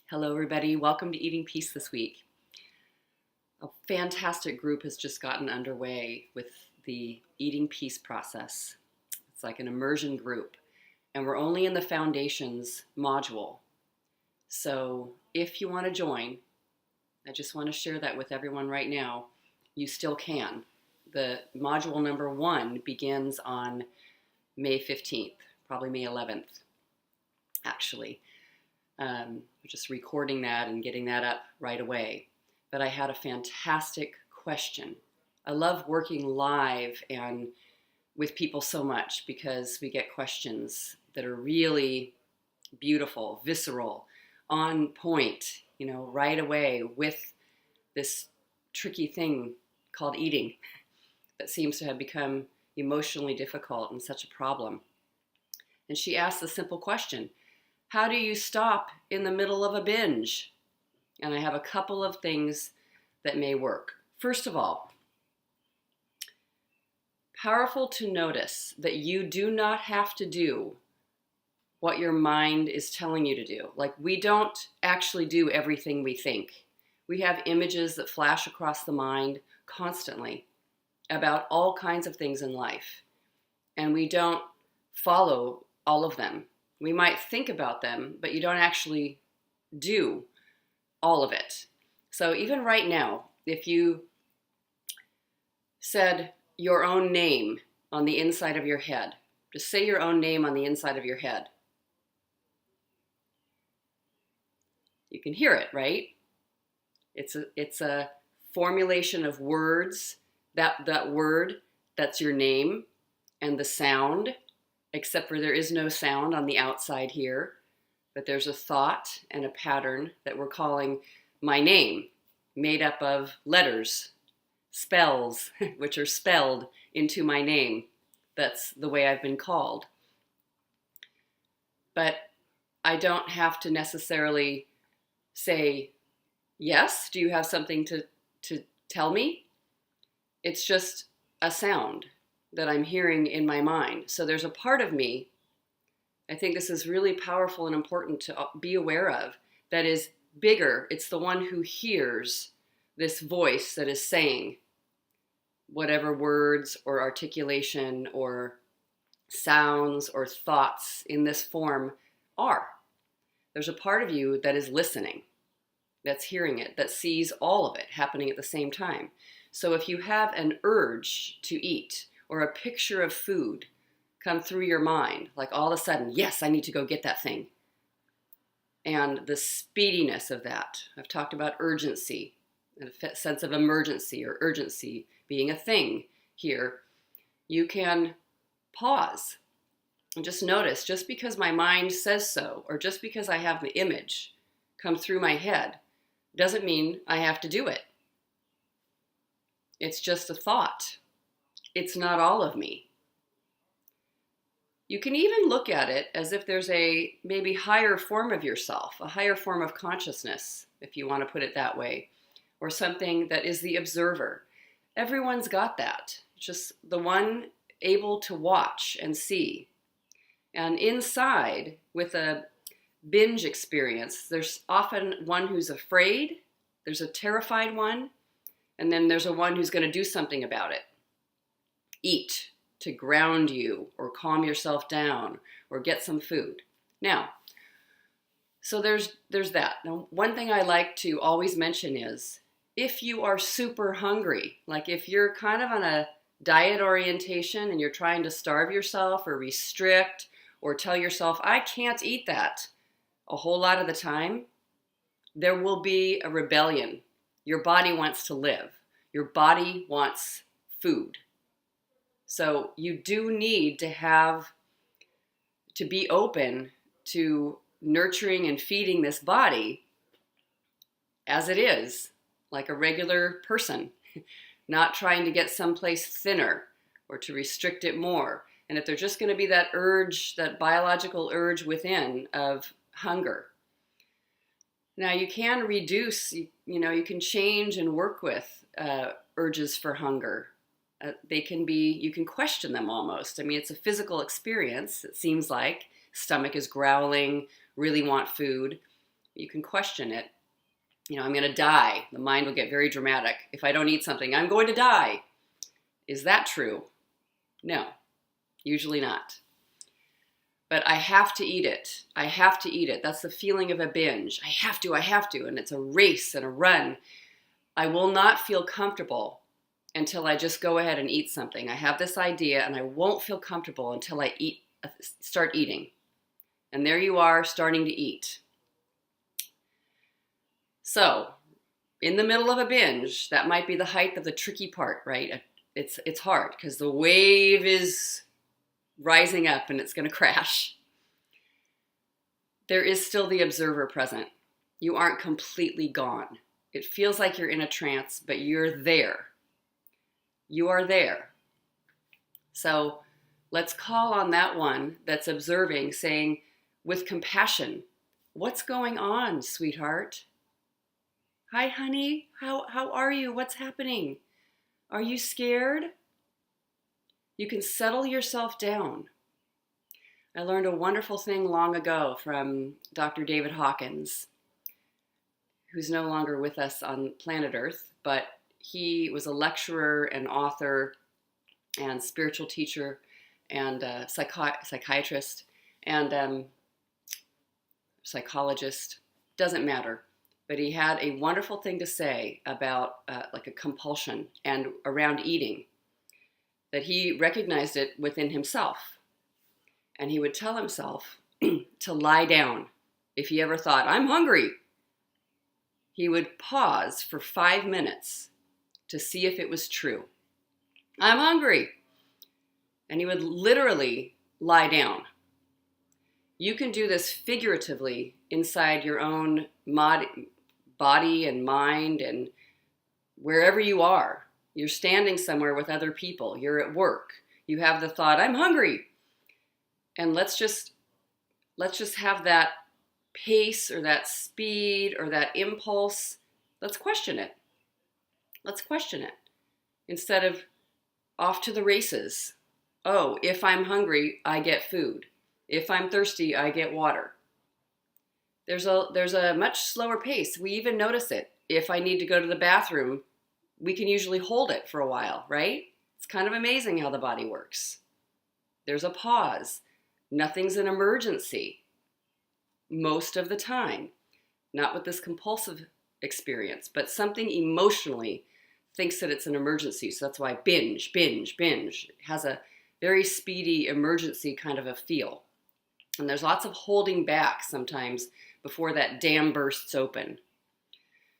Hello, everybody. Welcome to Eating Peace this week. A fantastic group has just gotten underway with the Eating Peace process. It's like an immersion group, and we're only in the foundations module. So if you want to join, I just want to share that with everyone right now. You still can. The module number 1 begins on May 15th, probably May 11th, actually. We're just recording that and getting that up right away. But I had a fantastic question. I love working live and with people so much because we get questions that are really beautiful, visceral, on point, right away with this tricky thing called eating that seems to have become emotionally difficult and such a problem. And she asked the simple question, how do you stop in the middle of a binge? And I have a couple of things that may work. First of all, powerful to notice that you do not have to do what your mind is telling you to do. Like, we don't actually do everything we think. We have images that flash across the mind constantly about all kinds of things in life, and we don't follow all of them. We might think about them, but you don't actually do all of it. So even right now, if you said your own name on the inside of your head, just say your own name on the inside of your head. You can hear it, right? It's a formulation of words. That word, that's your name, and the sound, except for there is no sound on the outside here, but there's a thought and a pattern that we're calling my name, made up of letters, spells, which are spelled into my name. That's the way I've been called. But I don't have to necessarily say, yes, do you have something to tell me? It's just a sound that I'm hearing in my mind. So there's a part of me, I think this is really powerful and important to be aware of, that is bigger. It's the one who hears this voice that is saying whatever words or articulation or sounds or thoughts in this form are. There's a part of you that is listening, that's hearing it, that sees all of it happening at the same time. So if you have an urge to eat or a picture of food come through your mind, like all of a sudden, yes, I need to go get that thing. And the speediness of that. I've talked about urgency, a sense of emergency or urgency being a thing here. You can pause and just notice, just because my mind says so, or just because I have the image come through my head, doesn't mean I have to do it. It's just a thought. It's not all of me. You can even look at it as if there's a maybe higher form of yourself, a higher form of consciousness, if you want to put it that way, or something that is the observer. Everyone's got that, just the one able to watch and see. And inside, with a binge experience, there's often one who's afraid, there's a terrified one, and then there's a one who's going to do something about it. Eat to ground you or calm yourself down or get some food. Now, so there's that. Now, one thing I like to always mention is if you are super hungry, like if you're kind of on a diet orientation and you're trying to starve yourself or restrict or tell yourself, I can't eat that a whole lot of the time, there will be a rebellion. Your body wants to live. Your body wants food. So you do need to be open to nurturing and feeding this body as it is, like a regular person, not trying to get someplace thinner or to restrict it more. And if there's just going to be that urge, that biological urge within of hunger. Now you can reduce, you can change and work with urges for hunger. You can question them almost. I mean, it's a physical experience, it seems like. Stomach is growling, really want food. You can question it. I'm going to die. The mind will get very dramatic. If I don't eat something, I'm going to die. Is that true? No, usually not. But I have to eat it. I have to eat it. That's the feeling of a binge. I have to. And it's a race and a run. I will not feel comfortable until I just go ahead and eat something. I have this idea and I won't feel comfortable until I start eating. And there you are, starting to eat. So, in the middle of a binge, that might be the height of the tricky part, right? It's hard because the wave is rising up and it's going to crash. There is still the observer present. You aren't completely gone. It feels like you're in a trance, but you're there. You are there. So let's call on that one that's observing, saying with compassion, what's going on, sweetheart? Hi, honey. How are you? What's happening? Are you scared? You can settle yourself down. I learned a wonderful thing long ago from Dr. David Hawkins, who's no longer with us on planet Earth, but he was a lecturer and author and spiritual teacher and psychiatrist and psychologist. Doesn't matter. But he had a wonderful thing to say about like a compulsion and around eating, that he recognized it within himself. And he would tell himself to lie down. If he ever thought, I'm hungry, he would pause for 5 minutes to see if it was true. I'm hungry. And he would literally lie down. You can do this figuratively inside your own body and mind and wherever you are. You're standing somewhere with other people. You're at work. You have the thought, I'm hungry. And let's just have that pace or that speed or that impulse. Let's question it. Let's question it. Instead of off to the races. Oh, if I'm hungry, I get food. If I'm thirsty, I get water. There's a much slower pace. We even notice it. If I need to go to the bathroom, we can usually hold it for a while, right? It's kind of amazing how the body works. There's a pause. Nothing's an emergency most of the time. Not with this compulsive experience, but something emotionally thinks that it's an emergency. So that's why binge. It has a very speedy emergency kind of a feel. And there's lots of holding back sometimes before that dam bursts open.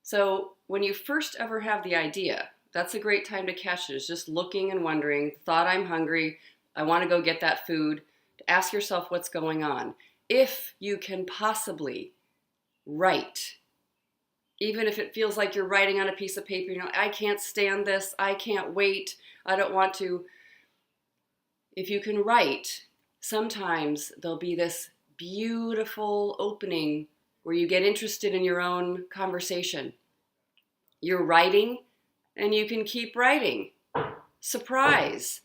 So when you first ever have the idea, that's a great time to catch it. It's just looking and wondering, thought I'm hungry, I want to go get that food. Ask yourself what's going on. If you can possibly write, even if it feels like you're writing on a piece of paper, I can't stand this, I can't wait, I don't want to. If you can write, sometimes there'll be this beautiful opening where you get interested in your own conversation. You're writing and you can keep writing. Surprise.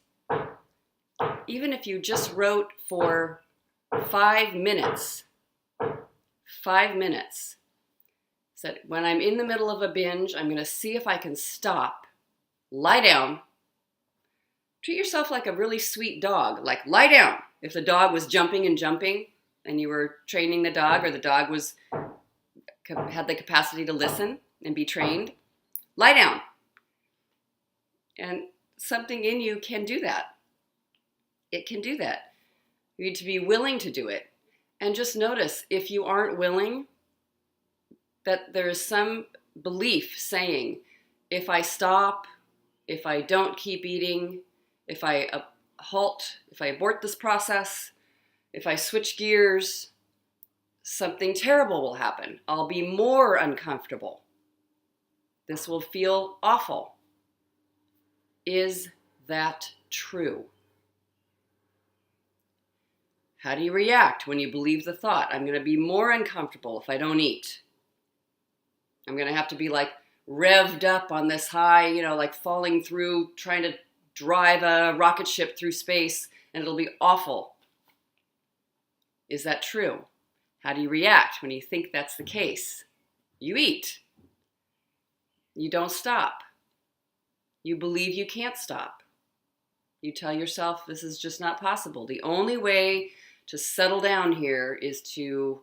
Even if you just wrote for 5 minutes, 5 minutes. Said, when I'm in the middle of a binge, I'm going to see if I can stop, lie down. Treat yourself like a really sweet dog, like lie down. If the dog was jumping and you were training the dog, or the dog had the capacity to listen and be trained, lie down. And something in you can do that. It can do that. You need to be willing to do it. And just notice, if you aren't willing, that there is some belief saying, if I stop, if I don't keep eating, if I halt, if I abort this process, if I switch gears, something terrible will happen. I'll be more uncomfortable. This will feel awful. Is that true? How do you react when you believe the thought, I'm going to be more uncomfortable if I don't eat? I'm going to have to be like revved up on this high, like falling through, trying to drive a rocket ship through space, and it'll be awful. Is that true? How do you react when you think that's the case? You eat. You don't stop. You believe you can't stop. You tell yourself this is just not possible. The only way to settle down here is to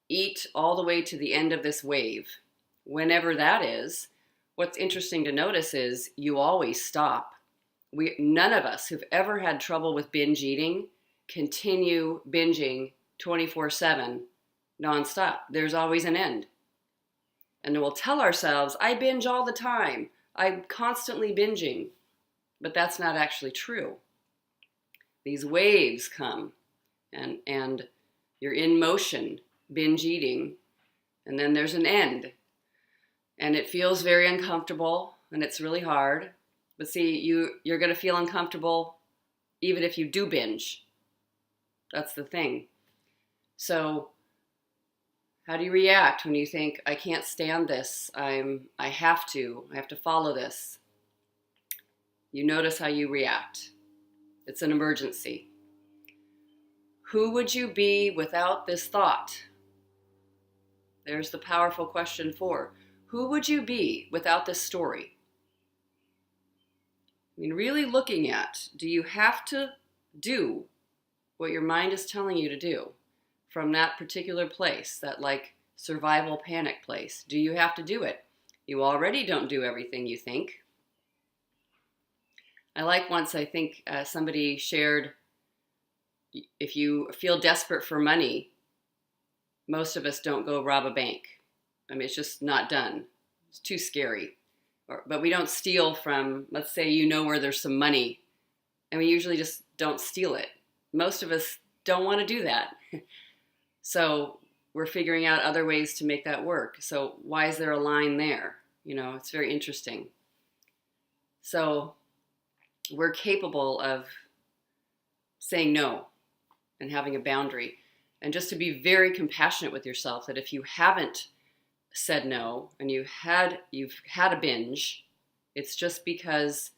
eat all the way to the end of this wave. Whenever that is, what's interesting to notice is you always stop. None of us who've ever had trouble with binge eating continue binging 24/7 nonstop. There's always an end. And we'll tell ourselves, I binge all the time. I'm constantly binging. But that's not actually true. These waves come and you're in motion, binge eating, and then there's an end. And it feels very uncomfortable and it's really hard. But see, you're going to feel uncomfortable even if you do binge. That's the thing. So how do you react when you think, I can't stand this, I have to follow this? You notice how you react. It's an emergency. Who would you be without this thought? There's the powerful question 4. Who would you be without this story? I mean, really looking at, do you have to do what your mind is telling you to do from that particular place, that like survival panic place? Do you have to do it? You already don't do everything you think. I like once, I think somebody shared, if you feel desperate for money, most of us don't go rob a bank. I mean, it's just not done. It's too scary. But we don't steal from, let's say you know where there's some money, and we usually just don't steal it. Most of us don't want to do that. So we're figuring out other ways to make that work. So why is there a line there? You know, it's very interesting. So we're capable of saying no and having a boundary. And just to be very compassionate with yourself, that if you haven't said no and you've had a binge, it's just because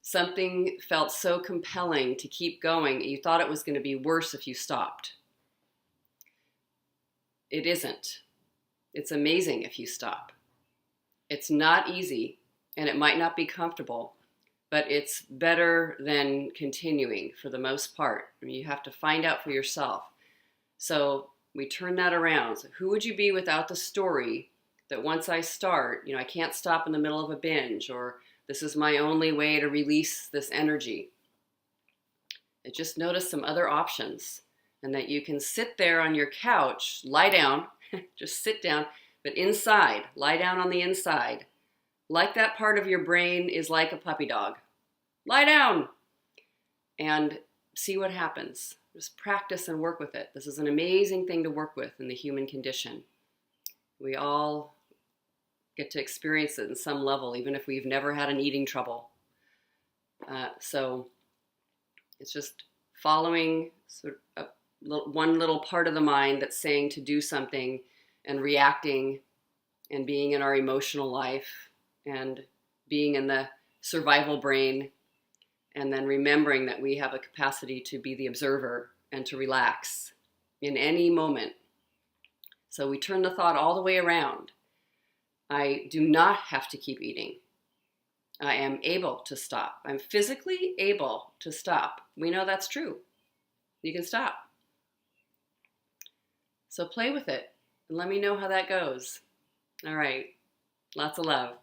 something felt so compelling to keep going, you thought it was going to be worse if you stopped. It isn't. It's amazing if you stop. It's not easy and it might not be comfortable, but it's better than continuing for the most part. I mean, you have to find out for yourself. So we turn that around. So who would you be without the story that once I start, I can't stop in the middle of a binge, or this is my only way to release this energy? And just notice some other options, and that you can sit there on your couch, lie down, just sit down, but inside, lie down on the inside, like that part of your brain is like a puppy dog. Lie down and see what happens. Just practice and work with it. This is an amazing thing to work with in the human condition. We all get to experience it in some level, even if we've never had an eating trouble. So it's just following sort of one little part of the mind that's saying to do something, and reacting and being in our emotional life and being in the survival brain, and then remembering that we have a capacity to be the observer and to relax in any moment. So we turn the thought all the way around. I do not have to keep eating. I am able to stop. I'm physically able to stop. We know that's true. You can stop. So play with it and let me know how that goes. All right. Lots of love.